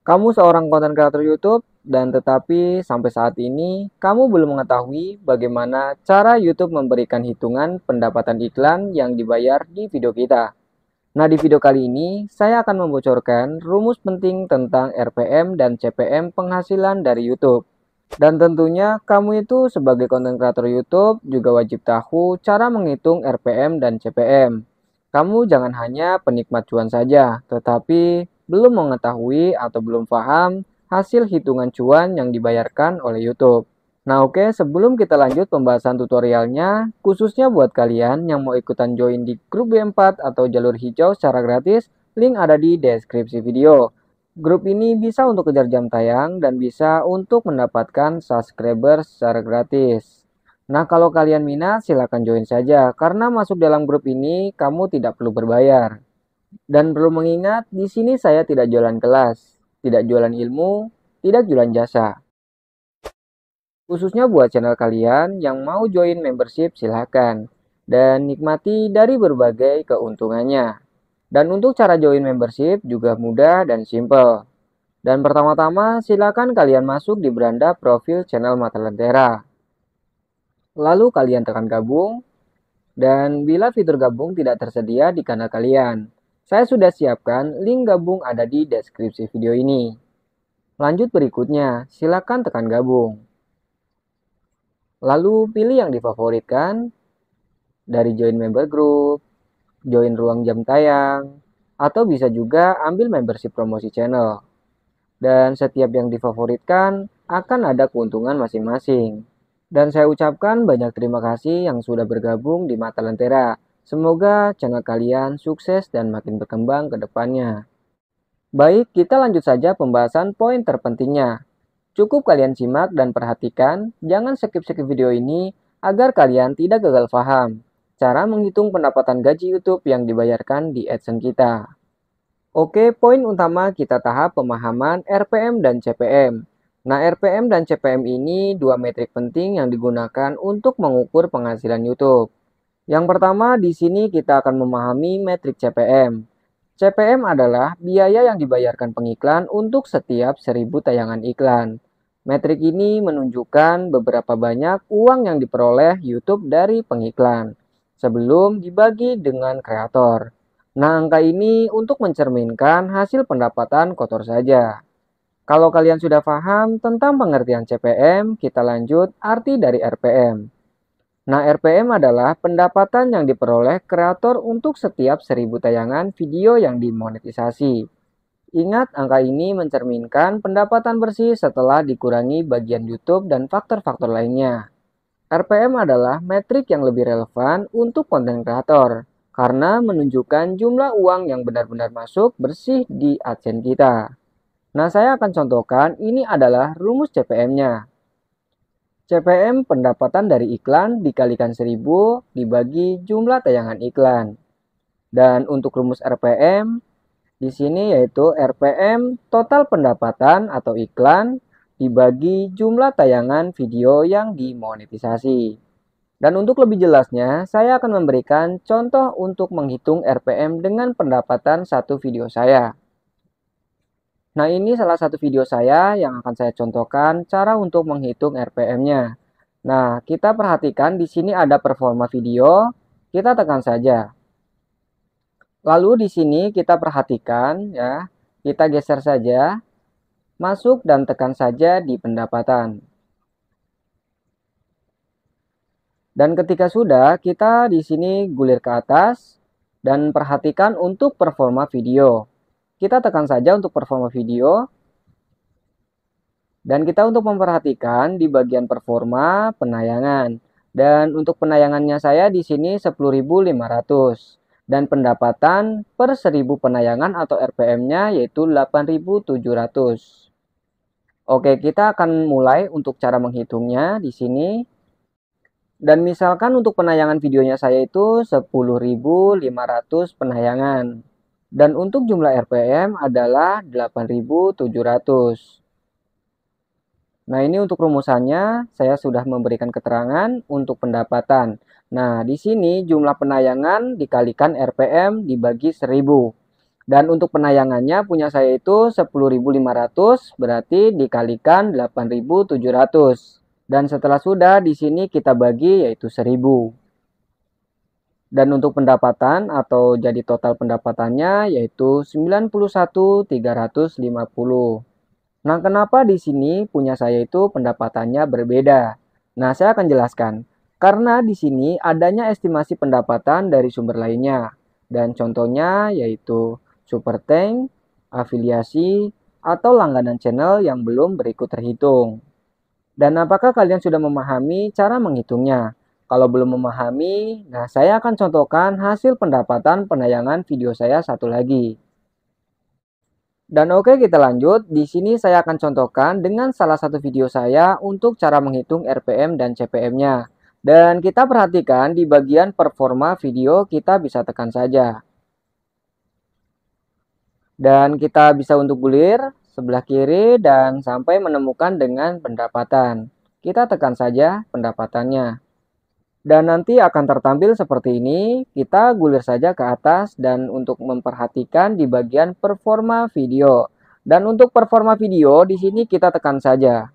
Kamu seorang konten kreator YouTube dan tetapi sampai saat ini kamu belum mengetahui bagaimana cara YouTube memberikan hitungan pendapatan iklan yang dibayar di video kita. Nah, di video kali ini saya akan membocorkan rumus penting tentang RPM dan CPM penghasilan dari YouTube. Dan tentunya kamu itu sebagai konten kreator YouTube juga wajib tahu cara menghitung RPM dan CPM. Kamu jangan hanya penikmat cuan saja, tetapi belum mengetahui atau belum paham hasil hitungan cuan yang dibayarkan oleh YouTube. Nah oke, sebelum kita lanjut pembahasan tutorialnya, khususnya buat kalian yang mau ikutan join di grup B4 atau jalur hijau secara gratis, link ada di deskripsi video. Grup ini bisa untuk kejar jam tayang dan bisa untuk mendapatkan subscriber secara gratis. Nah, kalau kalian minat, silahkan join saja. Karena masuk dalam grup ini, kamu tidak perlu berbayar. Dan perlu mengingat, di sini saya tidak jualan kelas, tidak jualan ilmu, tidak jualan jasa. Khususnya buat channel kalian yang mau join membership, silahkan. Dan nikmati dari berbagai keuntungannya. Dan untuk cara join membership juga mudah dan simple. Dan pertama-tama, silakan kalian masuk di beranda profil channel Mata Lentera. Lalu kalian tekan gabung, dan bila fitur gabung tidak tersedia di kanal kalian, saya sudah siapkan link gabung ada di deskripsi video ini. Lanjut berikutnya, silakan tekan gabung. Lalu pilih yang difavoritkan dari join member group, join ruang jam tayang, atau bisa juga ambil membership promosi channel. Dan setiap yang difavoritkan akan ada keuntungan masing-masing. Dan saya ucapkan banyak terima kasih yang sudah bergabung di Mata Lentera. Semoga channel kalian sukses dan makin berkembang ke depannya. Baik, kita lanjut saja pembahasan poin terpentingnya. Cukup kalian simak dan perhatikan, jangan skip-skip video ini agar kalian tidak gagal paham cara menghitung pendapatan gaji YouTube yang dibayarkan di AdSense kita. Oke, poin utama kita tahap pemahaman RPM dan CPM. Nah, RPM dan CPM ini dua metrik penting yang digunakan untuk mengukur penghasilan YouTube. Yang pertama, di sini kita akan memahami metrik CPM. CPM adalah biaya yang dibayarkan pengiklan untuk setiap 1000 tayangan iklan. Metrik ini menunjukkan beberapa banyak uang yang diperoleh YouTube dari pengiklan sebelum dibagi dengan kreator. Nah, angka ini untuk mencerminkan hasil pendapatan kotor saja. Kalau kalian sudah paham tentang pengertian CPM, kita lanjut arti dari RPM. Nah, RPM adalah pendapatan yang diperoleh kreator untuk setiap 1000 tayangan video yang dimonetisasi. Ingat, angka ini mencerminkan pendapatan bersih setelah dikurangi bagian YouTube dan faktor-faktor lainnya. RPM adalah metrik yang lebih relevan untuk konten kreator karena menunjukkan jumlah uang yang benar-benar masuk bersih di AdSense kita. Nah, saya akan contohkan ini adalah rumus CPM-nya. CPM pendapatan dari iklan dikalikan 1000 dibagi jumlah tayangan iklan. Dan untuk rumus RPM, di sini yaitu RPM total pendapatan atau iklan dibagi jumlah tayangan video yang dimonetisasi. Dan untuk lebih jelasnya, saya akan memberikan contoh untuk menghitung RPM dengan pendapatan satu video saya. Nah, ini salah satu video saya yang akan saya contohkan cara untuk menghitung RPM-nya. Nah, kita perhatikan di sini ada performa video, kita tekan saja. Lalu di sini kita perhatikan ya, kita geser saja, masuk dan tekan saja di pendapatan. Dan ketika sudah, kita di sini gulir ke atas dan perhatikan untuk performa video. Kita tekan saja untuk performa video. Dan kita untuk memperhatikan di bagian performa penayangan. Dan untuk penayangannya saya di sini 10.500. Dan pendapatan per 1000 penayangan atau RPM-nya yaitu 8.700. Oke, kita akan mulai untuk cara menghitungnya di sini. Dan misalkan untuk penayangan videonya saya itu 10.500 penayangan. Dan untuk jumlah RPM adalah 8.700. Nah, ini untuk rumusannya saya sudah memberikan keterangan untuk pendapatan. Nah, di sini jumlah penayangan dikalikan RPM dibagi 1000. Dan untuk penayangannya punya saya itu 10.500 berarti dikalikan 8.700. Dan setelah sudah di sini kita bagi yaitu 1.000. Dan untuk pendapatan atau jadi total pendapatannya yaitu 91.350. Nah, kenapa di sini punya saya itu pendapatannya berbeda? Nah, saya akan jelaskan. Karena di sini adanya estimasi pendapatan dari sumber lainnya. Dan contohnya yaitu super tank, afiliasi, atau langganan channel yang belum berikut terhitung. Dan apakah kalian sudah memahami cara menghitungnya? Kalau belum memahami, nah saya akan contohkan hasil pendapatan penayangan video saya satu lagi. Dan oke, kita lanjut. Di sini saya akan contohkan dengan salah satu video saya untuk cara menghitung RPM dan CPM-nya. Dan kita perhatikan di bagian performa video kita bisa tekan saja. Dan kita bisa untuk gulir sebelah kiri dan sampai menemukan dengan pendapatan. Kita tekan saja pendapatannya. Dan nanti akan tertampil seperti ini, kita gulir saja ke atas dan untuk memperhatikan di bagian performa video. Dan untuk performa video di sini kita tekan saja.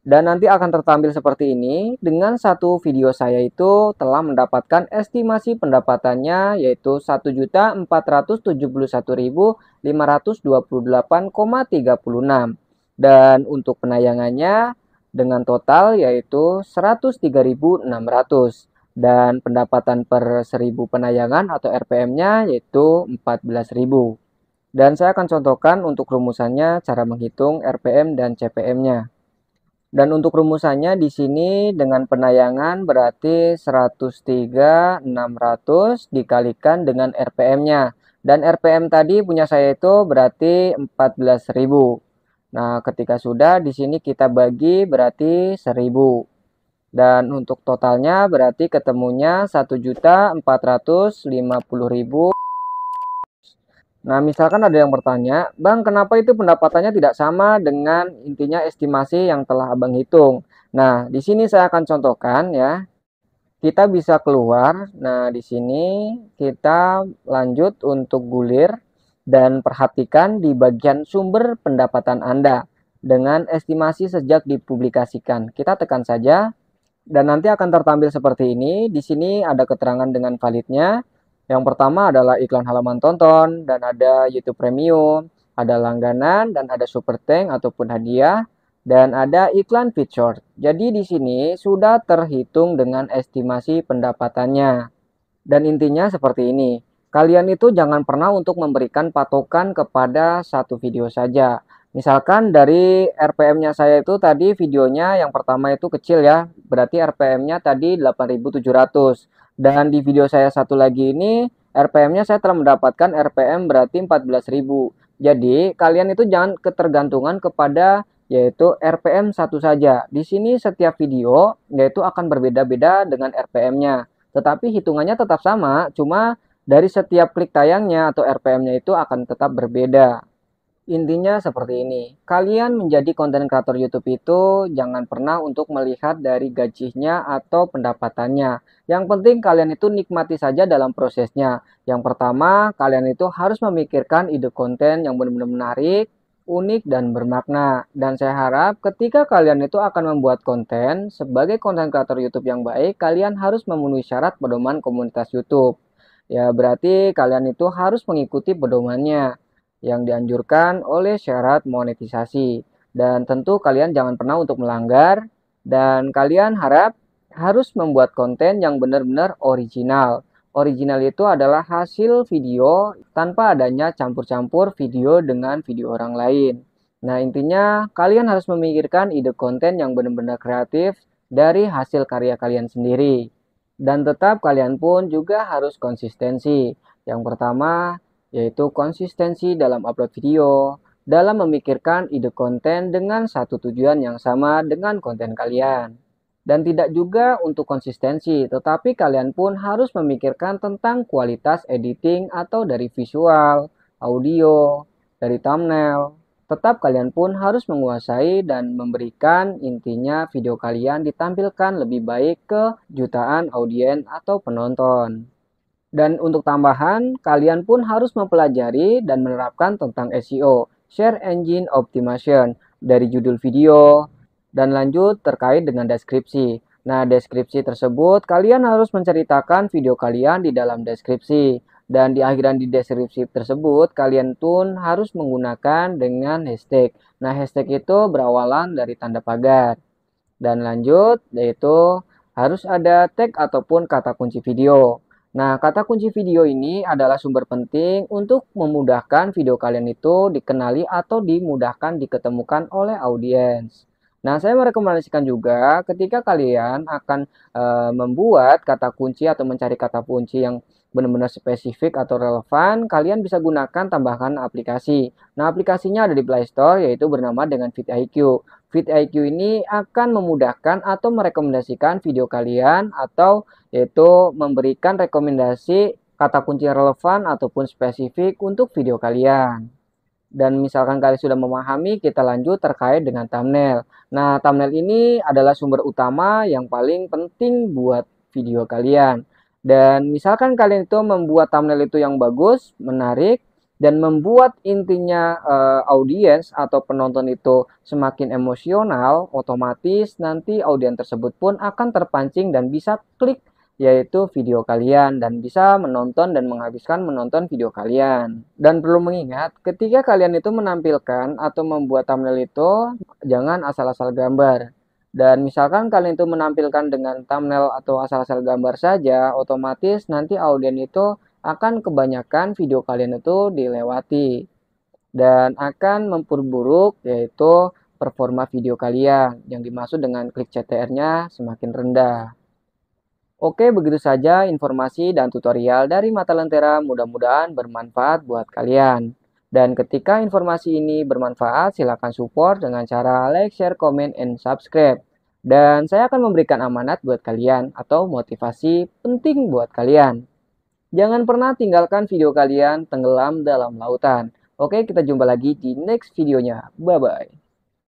Dan nanti akan tertampil seperti ini, dengan satu video saya itu telah mendapatkan estimasi pendapatannya yaitu 1.471.528,36. Dan untuk penayangannya dengan total yaitu 103.600 dan pendapatan per 1000 penayangan atau RPM-nya yaitu 14.000. Dan saya akan contohkan untuk rumusannya cara menghitung RPM dan CPM-nya. Dan untuk rumusannya di sini dengan penayangan berarti 103.600 dikalikan dengan RPM-nya. Dan RPM tadi punya saya itu berarti 14.000. Nah, ketika sudah di sini kita bagi berarti 1.000. Dan untuk totalnya berarti ketemunya 1.450.000. Nah, misalkan ada yang bertanya, Bang, kenapa itu pendapatannya tidak sama dengan intinya estimasi yang telah Abang hitung? Nah, di sini saya akan contohkan ya. Kita bisa keluar. Nah, di sini kita lanjut untuk gulir. Dan perhatikan di bagian sumber pendapatan Anda dengan estimasi sejak dipublikasikan. Kita tekan saja dan nanti akan tertampil seperti ini. Di sini ada keterangan dengan validnya. Yang pertama adalah iklan halaman tonton dan ada YouTube Premium, ada langganan dan ada super tank ataupun hadiah dan ada iklan feature. Jadi di sini sudah terhitung dengan estimasi pendapatannya. Dan intinya seperti ini. Kalian itu jangan pernah untuk memberikan patokan kepada satu video saja. Misalkan dari RPM-nya saya itu tadi videonya yang pertama itu kecil ya. Berarti RPM-nya tadi 8.700. Dan di video saya satu lagi ini RPM-nya saya telah mendapatkan RPM berarti 14.000. Jadi kalian itu jangan ketergantungan kepada yaitu RPM satu saja. Di sini setiap video yaitu akan berbeda-beda dengan RPM-nya. Tetapi hitungannya tetap sama, cuma dari setiap klik tayangnya atau RPM-nya itu akan tetap berbeda. Intinya seperti ini, kalian menjadi konten kreator YouTube itu jangan pernah untuk melihat dari gajinya atau pendapatannya. Yang penting kalian itu nikmati saja dalam prosesnya. Yang pertama, kalian itu harus memikirkan ide konten yang benar-benar menarik, unik, dan bermakna. Dan saya harap ketika kalian itu akan membuat konten, sebagai konten kreator YouTube yang baik, kalian harus memenuhi syarat pedoman komunitas YouTube. Ya, berarti kalian itu harus mengikuti pedomannya yang dianjurkan oleh syarat monetisasi. Dan tentu kalian jangan pernah untuk melanggar. Dan kalian harus membuat konten yang benar-benar original. Original itu adalah hasil video tanpa adanya campur-campur video dengan video orang lain. Nah, intinya kalian harus memikirkan ide konten yang benar-benar kreatif dari hasil karya kalian sendiri. Dan tetap kalian pun juga harus konsistensi. Yang pertama, yaitu konsistensi dalam upload video, dalam memikirkan ide konten dengan satu tujuan yang sama dengan konten kalian. Dan tidak juga untuk konsistensi, tetapi kalian pun harus memikirkan tentang kualitas editing atau dari visual, audio, dari thumbnail. Tetap kalian pun harus menguasai dan memberikan intinya video kalian ditampilkan lebih baik ke jutaan audiens atau penonton. Dan untuk tambahan, kalian pun harus mempelajari dan menerapkan tentang SEO, Search Engine Optimization, dari judul video, dan lanjut terkait dengan deskripsi. Nah, deskripsi tersebut kalian harus menceritakan video kalian di dalam deskripsi. Dan di akhiran di deskripsi tersebut, kalian pun harus menggunakan dengan hashtag. Nah, hashtag itu berawalan dari tanda pagar. Dan lanjut, yaitu harus ada tag ataupun kata kunci video. Nah, kata kunci video ini adalah sumber penting untuk memudahkan video kalian itu dikenali atau dimudahkan diketemukan oleh audiens. Nah, saya merekomendasikan juga ketika kalian akan membuat kata kunci atau mencari kata kunci yang benar-benar spesifik atau relevan, kalian bisa gunakan tambahan aplikasi. Nah, aplikasinya ada di Play Store, yaitu bernama dengan vidIQ. vidIQ ini akan memudahkan atau merekomendasikan video kalian atau yaitu memberikan rekomendasi kata kunci relevan ataupun spesifik untuk video kalian. Dan misalkan kalian sudah memahami, kita lanjut terkait dengan thumbnail. Nah, thumbnail ini adalah sumber utama yang paling penting buat video kalian. Dan misalkan kalian itu membuat thumbnail itu yang bagus, menarik, dan membuat intinya audiens atau penonton itu semakin emosional, otomatis nanti audiens tersebut pun akan terpancing dan bisa klik yaitu video kalian dan bisa menonton dan menghabiskan menonton video kalian. Dan perlu mengingat, ketika kalian itu menampilkan atau membuat thumbnail itu, jangan asal-asal gambar. Dan misalkan kalian itu menampilkan dengan thumbnail atau asal-asal gambar saja, otomatis nanti audiens itu akan kebanyakan video kalian itu dilewati. Dan akan memperburuk yaitu performa video kalian, yang dimaksud dengan klik CTR-nya semakin rendah. Oke, begitu saja informasi dan tutorial dari Mata Lentera, mudah-mudahan bermanfaat buat kalian. Dan ketika informasi ini bermanfaat, silakan support dengan cara like, share, comment, and subscribe. Dan saya akan memberikan amanat buat kalian atau motivasi penting buat kalian. Jangan pernah tinggalkan video kalian tenggelam dalam lautan. Oke, kita jumpa lagi di next videonya. Bye-bye.